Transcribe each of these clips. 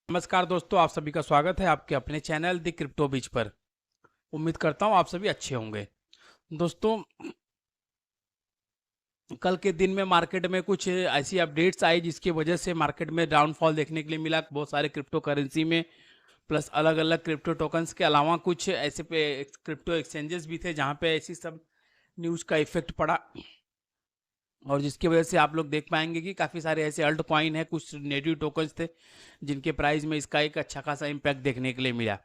नमस्कार दोस्तों, आप सभी का स्वागत है आपके अपने चैनल द क्रिप्टो बीच पर। उम्मीद करता हूँ आप सभी अच्छे होंगे। दोस्तों, कल के दिन में मार्केट में कुछ ऐसी अपडेट्स आई जिसकी वजह से मार्केट में डाउनफॉल देखने के लिए मिला बहुत सारे क्रिप्टो करेंसी में, प्लस अलग अलग क्रिप्टो टोकन्स के अलावा कुछ ऐसे पे क्रिप्टो एक्सचेंजेस भी थे जहाँ पे ऐसी सब न्यूज़ का इफेक्ट पड़ा, और जिसकी वजह से आप लोग देख पाएंगे कि काफ़ी सारे ऐसे अल्ट कॉइन है, कुछ नेटिव टोकन्स थे जिनके प्राइस में इसका एक अच्छा खासा इम्पैक्ट देखने के लिए मिला।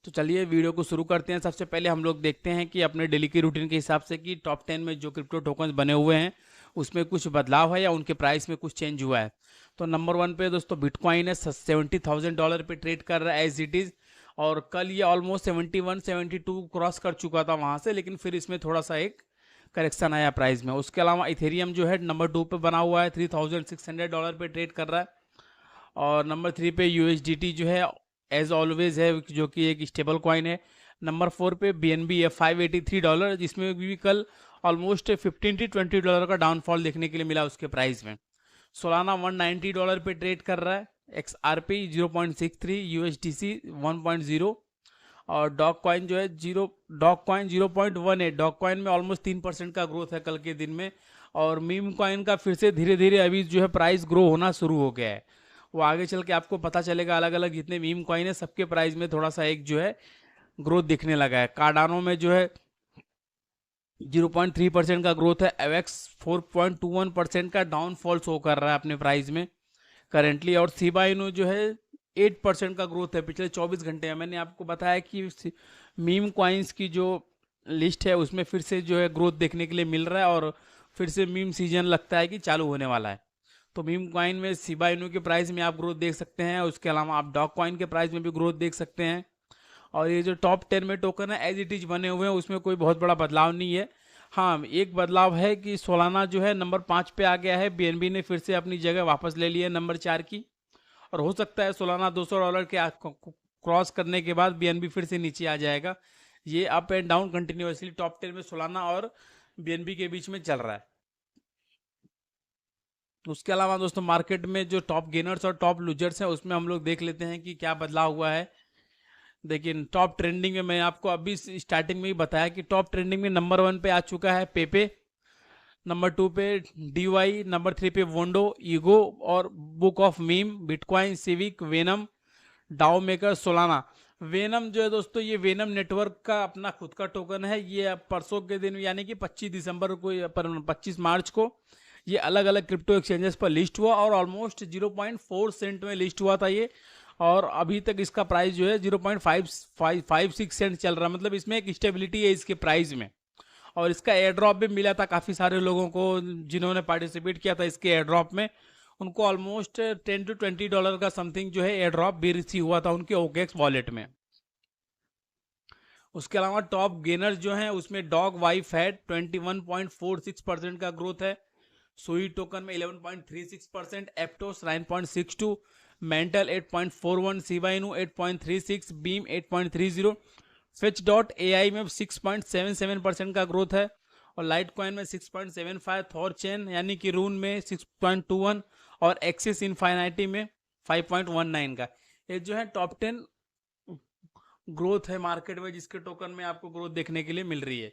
तो चलिए वीडियो को शुरू करते हैं। सबसे पहले हम लोग देखते हैं कि अपने डेली की रूटीन के हिसाब से कि टॉप 10 में जो क्रिप्टो टोकन्स बने हुए हैं उसमें कुछ बदलाव है या उनके प्राइस में कुछ चेंज हुआ है। तो नंबर 1 पे दोस्तों बिटकॉइन है, $70,000 पे ट्रेड कर रहा है एज इट इज़, और कल ये ऑलमोस्ट 71 72 क्रॉस कर चुका था वहाँ से, लेकिन फिर इसमें थोड़ा सा एक करेक्शन आया प्राइस में। उसके अलावा इथेरियम जो है नंबर 2 पे बना हुआ है, $3,600 पे ट्रेड कर रहा है। और नंबर 3 पे यूएसडीटी जो है एज ऑलवेज है, जो कि एक स्टेबल कॉइन है। नंबर 4 पे बीएनबी है $583, जिसमें भी कल ऑलमोस्ट $15 to $20 का डाउनफॉल देखने के लिए मिला उसके प्राइस में। सोलाना $190 पे ट्रेड कर रहा है, XRP 0.63, यूएसडीसी 1.0, और डॉग कॉइन जो है डॉग कॉइन 0.18। डॉग कॉइन में ऑलमोस्ट 3% का ग्रोथ है कल के दिन में। और मीम कॉइन का फिर से धीरे धीरे अभी जो है प्राइस ग्रो होना शुरू हो गया है, वो आगे चल के आपको पता चलेगा। अलग अलग जितने मीम कॉइन है सबके प्राइस में थोड़ा सा एक जो है ग्रोथ दिखने लगा है। कार्डानो में जो है 0.3% का ग्रोथ है। एवेक्स 4.21% का डाउनफॉल शो कर रहा है अपने प्राइस में करेंटली। और शिबा इनू जो है 8% का ग्रोथ है पिछले 24 घंटे में। मैंने आपको बताया कि मीम कॉइन्स की जो लिस्ट है उसमें फिर से जो है ग्रोथ देखने के लिए मिल रहा है, और फिर से मीम सीजन लगता है कि चालू होने वाला है। तो मीम कॉइन में शिबा इनू के प्राइस में आप ग्रोथ देख सकते हैं, उसके अलावा आप डॉग कॉइन के प्राइस में भी ग्रोथ देख सकते हैं। और ये जो टॉप 10 में टोकन है एज इट इज बने हुए हैं, उसमें कोई बहुत बड़ा बदलाव नहीं है। हाँ, एक बदलाव है कि सोलाना जो है नंबर 5 पे आ गया है, बीएनबी ने फिर से अपनी जगह वापस ले ली है नंबर 4 की। और हो सकता है सोलाना $200 के क्रॉस करने के बाद बीएनबी फिर से नीचे आ जाएगा। ये up and down continuously top 10 में सोलाना और बीएनबी के बीच में चल रहा है। उसके अलावा दोस्तों मार्केट में जो टॉप गेनर्स और टॉप लूजर्स हैं उसमें हम लोग देख लेते हैं कि क्या बदलाव हुआ है। देखिए, टॉप ट्रेंडिंग में मैं आपको अभी स्टार्टिंग में ही बताया कि टॉप ट्रेंडिंग में नंबर 1 पे आ चुका है पेपे, नंबर 2 पे डीवाई, नंबर 3 पे वोंडो, ईगो और book of meme, bitcoin, civic, venom, डाउ मेकर, सोलाना। वेनम जो है दोस्तों, ये वेनम नेटवर्क का अपना खुद का टोकन है। ये परसों के दिन यानी कि 25 दिसंबर को 25 मार्च को ये अलग अलग क्रिप्टो एक्सचेंजेस पर लिस्ट हुआ और ऑलमोस्ट 0.4 सेंट में लिस्ट हुआ था ये। और अभी तक इसका प्राइस जो है 0.56 सेंट चल रहा है, मतलब इसमें एक स्टेबिलिटी है इसके प्राइस में। और इसका एयर ड्रॉप भी मिला था काफ़ी सारे लोगों को जिन्होंने पार्टिसिपेट किया था इसके एयर ड्रॉप में। उनको ऑलमोस्ट $10 to $20 का समथिंग जो है एयर ड्रॉप भी रिसीव हुआ था उनके ओकेक्स वॉलेट में। उसके अलावा टॉप गेनर्स जो हैं उसमें डॉग वाई फैट 21.46% का ग्रोथ है, सुई टोकन में 11.36%, एप्टोस 9.62, mental 8.41, Shiba Inu 8.36, beam 8.30, Fitch dot AI में 6.77% का ग्रोथ है, और लाइट कॉइन में 6.75, थॉर चेन यानी कि रून में 6.21, और एक्सिस इनफाइनाइटी में 5.19 का। ये जो है टॉप 10 ग्रोथ है मार्केट में जिसके टोकन में आपको ग्रोथ देखने के लिए मिल रही है।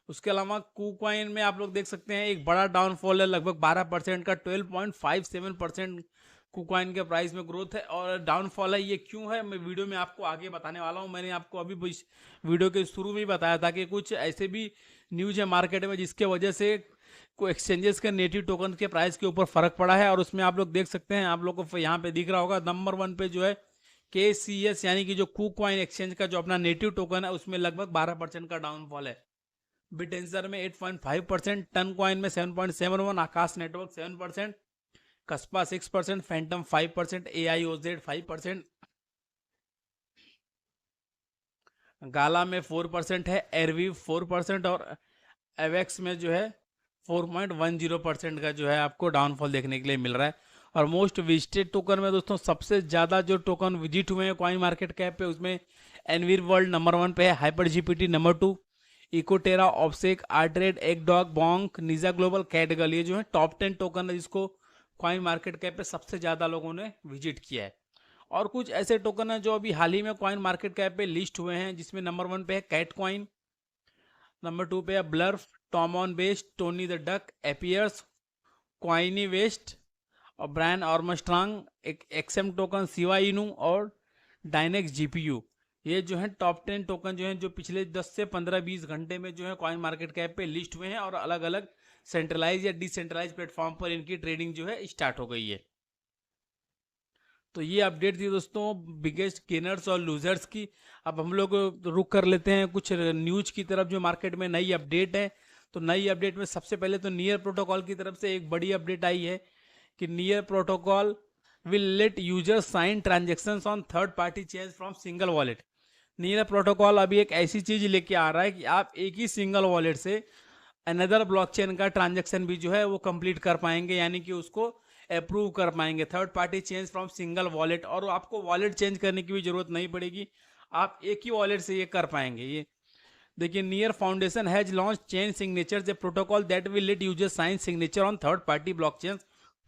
उसके अलावा कूकॉइन में आप लोग देख सकते हैं एक बड़ा डाउनफॉल है, लगभग 12% का, 12.57% कूकॉइन के प्राइस में ग्रोथ है। और डाउनफॉल है ये क्यों है मैं वीडियो में आपको आगे बताने वाला हूं। मैंने आपको अभी वीडियो के शुरू में ही बताया था कि कुछ ऐसे भी न्यूज है मार्केट में जिसके वजह से को एक्सचेंजेस के नेटिव टोकन के प्राइस के ऊपर फर्क पड़ा है। और उसमें आप लोग देख सकते हैं, आप लोग को यहाँ पे दिख रहा होगा नंबर 1 पे जो है KCS यानी कि जो कूकॉइन एक्सचेंज का जो अपना नेटिव टोकन है उसमें लगभग 12% का डाउनफॉल है। बिटेंसर में 8.5%, टन कॉइन में 7.71, आकाश नेटवर्क 7%, कस्पा 6%, फैंटम 5%, AIOZ 5%, गाला में 4% है, एरवीव 4%, और एवेक्स में जो है 4.10% का जो है आपको डाउनफॉल देखने के लिए मिल रहा है। और मोस्ट विजिटेड टोकन में दोस्तों सबसे ज़्यादा जो टोकन विजिट हुए हैं कॉइन मार्केट कैप पे उसमें एनवीर वर्ल्ड नंबर 1 पे है, हाइपर जीपीटी नंबर 2, इकोटेरा, ऑब्सेक, आर्ट्रेड, एकदॉग, बॉन्क, निजा ग्लोबल, कैटगल। ये जो है टॉप 10 टोकन है जिसको कॉइन मार्केट कैप पे सबसे ज़्यादा लोगों ने विजिट किया है। और कुछ ऐसे टोकन हैं जो अभी हाल ही में कॉइन मार्केट कैप पे लिस्ट हुए हैं, जिसमें नंबर 1 पे है कैट कॉइन, नंबर 2 पे है ब्लर्फ, Tom on best, Tony the duck, appears, क्वाइनी वेस्ट और ब्रायन आर्मस्ट्रांग, एक एक्सएम टोकन, सिवा इनू और डायनेक्स जीपीयू। ये जो है टॉप 10 टोकन जो हैं जो पिछले 10 से 15-20 घंटे में जो है कॉइन मार्केट कैप पे लिस्ट हुए हैं और अलग अलग सेंट्रलाइज या डिसेंट्रलाइज प्लेटफॉर्म पर इनकी ट्रेडिंग जो है स्टार्ट हो गई है। तो ये अपडेट थी दोस्तों बिगेस्ट गेनर्स और लूजर्स की। अब हम लोग रुक कर लेते हैं कुछ न्यूज की तरफ जो मार्केट में नई अपडेट है। तो नई अपडेट में सबसे पहले तो नियर प्रोटोकॉल की तरफ से एक बड़ी अपडेट आई है कि NEAR protocol will let users sign transactions on third party change from single wallet. NEAR protocol अभी एक ऐसी चीज लेके आ रहा है कि आप एक ही सिंगल वॉलेट से अनदर ब्लॉकचेन का ट्रांजेक्शन भी जो है वो कंप्लीट कर पाएंगे, यानी कि उसको अप्रूव कर पाएंगे। Third party change from single wallet, और आपको वॉलेट चेंज करने की भी जरूरत नहीं पड़ेगी, आप एक ही वॉलेट से ये कर पाएंगे। ये देखिए, NEAR foundation has launch chain signatures, a protocol that will let users sign signature on third party blockchain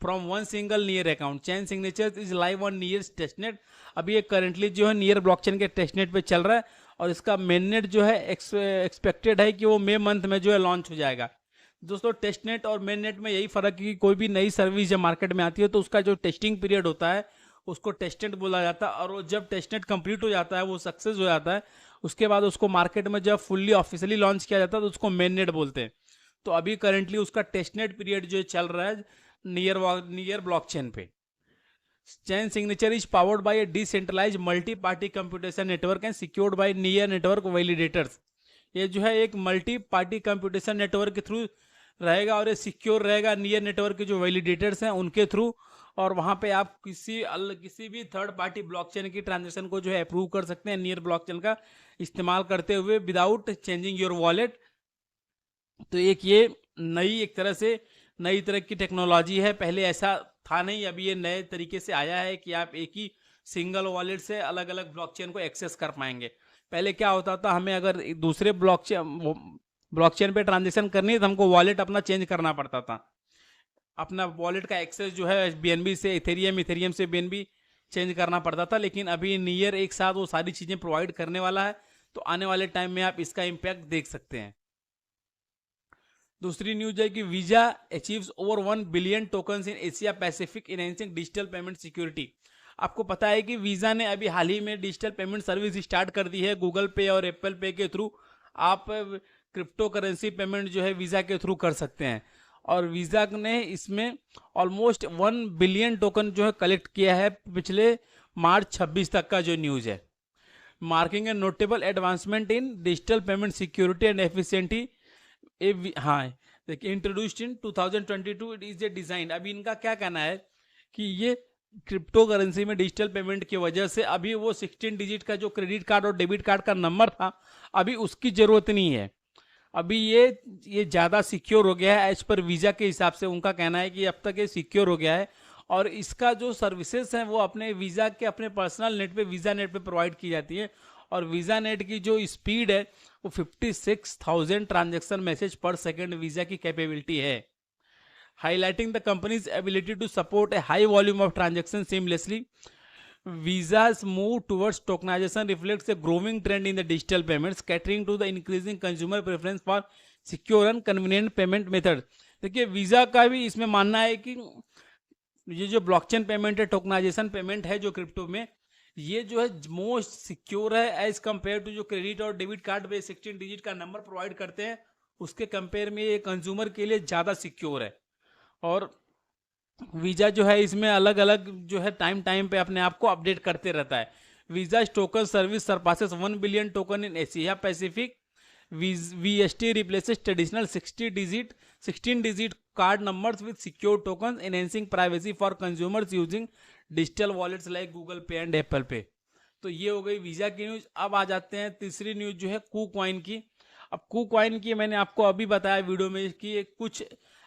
from one single NEAR account. Chain signature is live on NEAR testnet. अभी ये currently जो है NEAR blockchain के testnet पे चल रहा है और इसका मेननेट जो है एक्सपेक्टेड है कि वो मई मंथ में जो है लॉन्च हो जाएगा। दोस्तों, टेस्टनेट और मेननेट में यही फर्क है कि कोई भी नई सर्विस जब मार्केट में आती है तो उसका जो टेस्टिंग पीरियड होता है उसको टेस्टनेट बोला जाता है, और वो जब टेस्टनेट कंप्लीट हो जाता है, वो सक्सेस हो जाता है, उसके बाद उसको मार्केट में जब फुल्ली ऑफिशियली लॉन्च किया जाता है तो उसको मेननेट बोलते हैं। तो अभी करंटली उसका टेस्टनेट पीरियड जो चल रहा है नियर ब्लॉकचेन पे। Chain signature is powered by a decentralised multi party computation network and secured by NEAR network validators. ये जो है एक मल्टी पार्टी कंप्यूटेशन नेटवर्क के थ्रू रहेगा और ये सिक्योर रहेगा नियर नेटवर्क के जो वैलिडेटर्स हैं उनके थ्रू, और वहां पे आप किसी भी थर्ड पार्टी ब्लॉकचेन की ट्रांजेक्शन को जो है अप्रूव कर सकते हैं नियर ब्लॉकचेन का इस्तेमाल करते हुए विदाउट चेंजिंग योर वॉलेट। तो एक नई तरह की टेक्नोलॉजी है, पहले ऐसा था नहीं, अभी ये नए तरीके से आया है कि आप एक ही सिंगल वॉलेट से अलग अलग ब्लॉकचेन को एक्सेस कर पाएंगे। पहले क्या होता था, हमें अगर दूसरे ब्लॉकचेन पे ट्रांजेक्शन करनी है तो हमको वॉलेट अपना चेंज करना पड़ता था, अपना वॉलेट का एक्सेस जो है बीएनबी से इथेरियम से बीएनबी चेंज करना पड़ता था। लेकिन अभी नियर एक साथ वो सारी चीजें प्रोवाइड करने वाला है, तो आने वाले टाइम में आप इसका इम्पैक्ट देख सकते हैं। दूसरी न्यूज है कि visa achieves over 1 billion tokens in Asia Pacific enhancing digital payment security. आपको पता है कि वीजा ने अभी हाल ही में डिजिटल पेमेंट सर्विस स्टार्ट कर दी है गूगल पे और एप्पल पे के थ्रू। आप क्रिप्टो करेंसी पेमेंट जो है वीजा के थ्रू कर सकते हैं, और वीजा ने इसमें ऑलमोस्ट 1 बिलियन टोकन जो है कलेक्ट किया है पिछले मार्च 26 तक का जो न्यूज है, marking a notable advancement in digital payment security and efficiency. हाँ, देखिए, introduced in 2022, it is a design. अभी इनका क्या कहना है कि ये क्रिप्टो करेंसी में डिजिटल पेमेंट की वजह से अभी वो 16 डिजिट का जो क्रेडिट कार्ड और डेबिट कार्ड का नंबर था, अभी उसकी जरूरत नहीं है। अभी ये ज़्यादा सिक्योर हो गया है एज पर वीज़ा के हिसाब से। उनका कहना है कि अब तक ये सिक्योर हो गया है, और इसका जो सर्विसेज हैं वो अपने वीज़ा के अपने पर्सनल नेट पे, वीज़ा नेट पे प्रोवाइड की जाती है, और वीज़ा नेट की जो स्पीड है वो 56,000 ट्रांजेक्शन मैसेज पर सेकेंड वीज़ा की कैपेबिलिटी है, highlighting the company's ability to support a high volume of transactions seamlessly. Visa's move towards tokenization reflects a growing trend in the digital payments, catering to the increasing consumer preference for secure and convenient payment method. देखिए, visa का भी इसमें मानना है कि ये जो blockchain payment है, टोकनाइजेशन पेमेंट है जो क्रिप्टो में, ये जो है मोस्ट सिक्योर है एज कंपेयर टू जो क्रेडिट और डेबिट कार्ड पे 16 डिजिट का नंबर प्रोवाइड करते हैं, उसके कंपेयर में ये कंज्यूमर के लिए ज़्यादा सिक्योर है। और वीजा जो है इसमें अलग अलग जो है टाइम पे अपने आप को अपडेट करते रहता है। Visa token service surpasses 1 billion token in Asia Pacific. VST replaces traditional 16 digit card numbers with secure token, enhancing privacy for consumers using digital wallets like Google पे एंड एप्पल पे। तो ये हो गई वीजा की न्यूज। अब आ जाते हैं तीसरी न्यूज जो है KuCoin की। अब KuCoin की मैंने आपको अभी बताया वीडियो में कि कुछ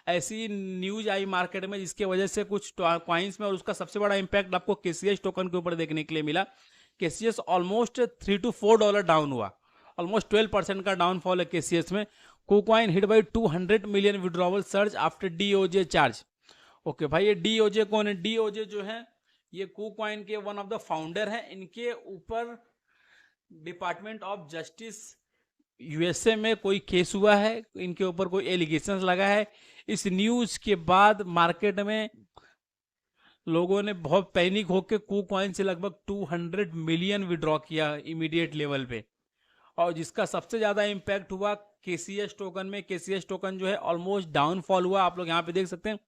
ऐसी न्यूज आई मार्केट में जिसके वजह से कुछ कॉइन्स में, और उसका सबसे बड़ा इंपैक्ट आपको केसीएस टोकन के ऊपर देखने के लिए मिला। केसीएस ऑलमोस्ट $3 to $4 डाउन हुआ, ऑलमोस्ट 12% का डाउनफॉल है केसीएस में। KuCoin hit by 200 million withdrawal surge after DOJ charge. Okay भाई, ये डीओजे कौन है? डीओजे जो है ये KuCoin के वन ऑफ द फाउंडर हैं। इनके ऊपर डिपार्टमेंट ऑफ जस्टिस यूएसए में कोई केस हुआ है, इनके ऊपर कोई एलिगेशंस लगा है। इस न्यूज के बाद मार्केट में लोगों ने बहुत पैनिक होकर KuCoin से लगभग 200 मिलियन विड्रॉ किया इमीडिएट लेवल पे, और जिसका सबसे ज्यादा इंपैक्ट हुआ KCS टोकन में। KCS टोकन जो है ऑलमोस्ट डाउनफॉल हुआ, आप लोग यहाँ पे देख सकते हैं।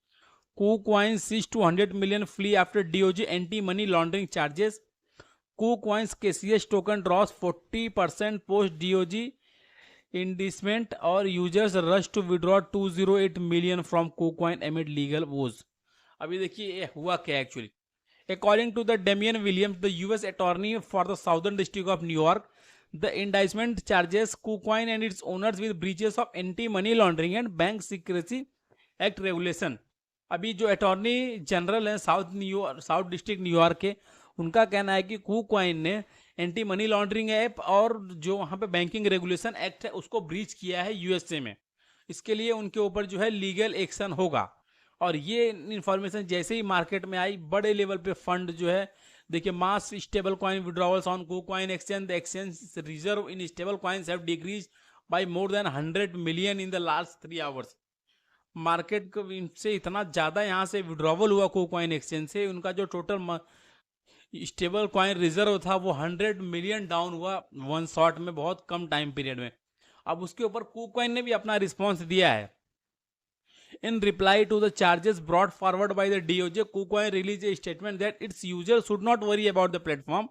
KuCoin seized 200 million flee after DOJ anti money laundering charges. KuCoin's KCS token draws 40% post DOJ indictment, और users rush to withdraw 208 million from KuCoin amid legal was. अभी देखिए ये हुआ क्या actually. According to the Damien Williams, the US attorney for the southern district of New York, the indictment charges KuCoin and it's owners with breaches of anti money laundering and bank secrecy act regulation. अभी जो attorney general हैं south district New York के, उनका कहना है कि KuCoin ने anti money laundering app और जो वहाँ पे बैंकिंग रेगुलेशन एक्ट है उसको ब्रीच किया है यूएसए में। इसके लिए उनके ऊपर जो है लीगल एक्शन होगा। और ये इंफॉर्मेशन जैसे ही मार्केट में आई, बड़े लेवल पे फंड जो है, देखिए mass stable coin withdrawals on KuCoin exchange, the exchange reserve in stable coins have decrease by more than 100 million in the last 3 hours. Market से इतना ज्यादा यहाँ से विड्रॉवल हुआ KuCoin एक्सचेंज से, उनका जो टोटल स्टेबल कॉइन रिजर्व था वो 100 मिलियन डाउन हुआ वन शॉट में, बहुत कम टाइम पीरियड में। अब उसके ऊपर KuCoin ने भी अपना रिस्पॉन्स दिया है। In reply to the charges brought forward by the DOJ, KuCoin released a statement that its users should not worry about the platform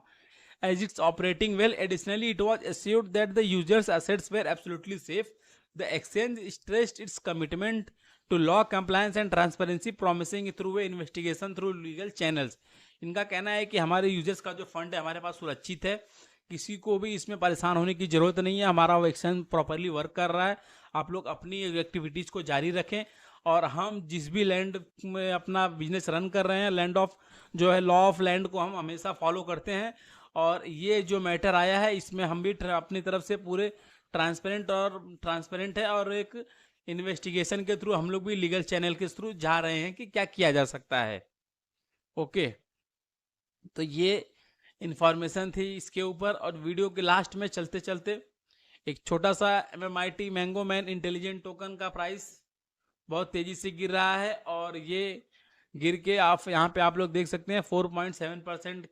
as it's operating well. Additionally, it was assured that the users' assets were absolutely safe. The exchange stressed its commitment to law compliance and transparency, promising through an investigation through legal channels. इनका कहना है कि हमारे users का जो fund है हमारे पास सुरक्षित है, किसी को भी इसमें परेशान होने की जरूरत नहीं है, हमारा वो एक्सचेंज प्रॉपरली वर्क कर रहा है, आप लोग अपनी एक्टिविटीज़ को जारी रखें। और हम जिस भी लैंड में अपना बिजनेस रन कर रहे हैं, लैंड ऑफ जो है लॉ ऑफ लैंड को हम हमेशा फॉलो करते हैं। और ये जो मैटर आया है इसमें हम भी अपनी तरफ से पूरे ट्रांसपेरेंट है, और एक इन्वेस्टिगेशन के थ्रू हम लोग भी लीगल चैनल के थ्रू जा रहे हैं कि क्या किया जा सकता है। ओके, तो ये इंफॉर्मेशन थी इसके ऊपर। और वीडियो के लास्ट में चलते चलते एक छोटा सा MMIT mango man intelligent token का प्राइस बहुत तेजी से गिर रहा है, और ये गिर के आप यहाँ पे आप लोग देख सकते हैं 4.7%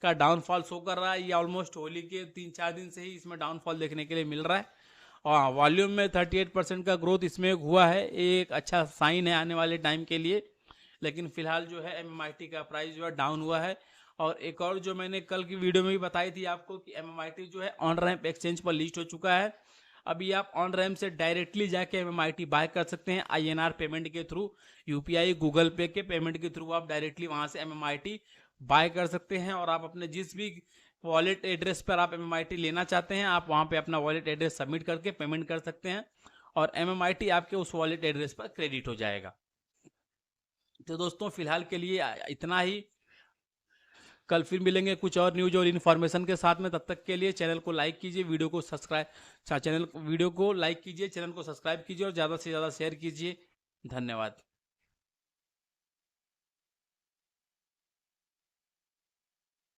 का डाउनफॉल शो कर रहा है। ये ऑलमोस्ट होली के 3-4 दिन से ही इसमें डाउनफॉल देखने के लिए मिल रहा है, और वॉल्यूम में 38% का ग्रोथ इसमें हुआ है। एक अच्छा साइन है आने वाले टाइम के लिए। लेकिन फिलहाल जो है MMIT का प्राइस जो है डाउन हुआ है। और एक और जो मैंने कल की वीडियो में भी बताई थी आपको कि MMIT जो है ऑन रैंप एक्सचेंज पर लिस्ट हो चुका है। अभी आप ऑन रैंप से डायरेक्टली जाके MMIT बाय कर सकते हैं INR पेमेंट के थ्रू, UPI गूगल पे के पेमेंट के थ्रू आप डायरेक्टली वहां से MMIT बाय कर सकते हैं। और आप अपने जिस भी वॉलेट एड्रेस पर आप MMIT लेना चाहते हैं, आप वहां पे अपना वॉलेट एड्रेस सबमिट करके पेमेंट कर सकते हैं, और MMIT आपके उस वॉलेट एड्रेस पर क्रेडिट हो जाएगा। तो दोस्तों फिलहाल के लिए इतना ही। कल फिर मिलेंगे कुछ और न्यूज और इन्फॉर्मेशन के साथ में। तब तक के लिए चैनल को लाइक कीजिए, वीडियो को लाइक कीजिए, चैनल को सब्सक्राइब कीजिए और ज़्यादा से ज़्यादा शेयर कीजिए। धन्यवाद।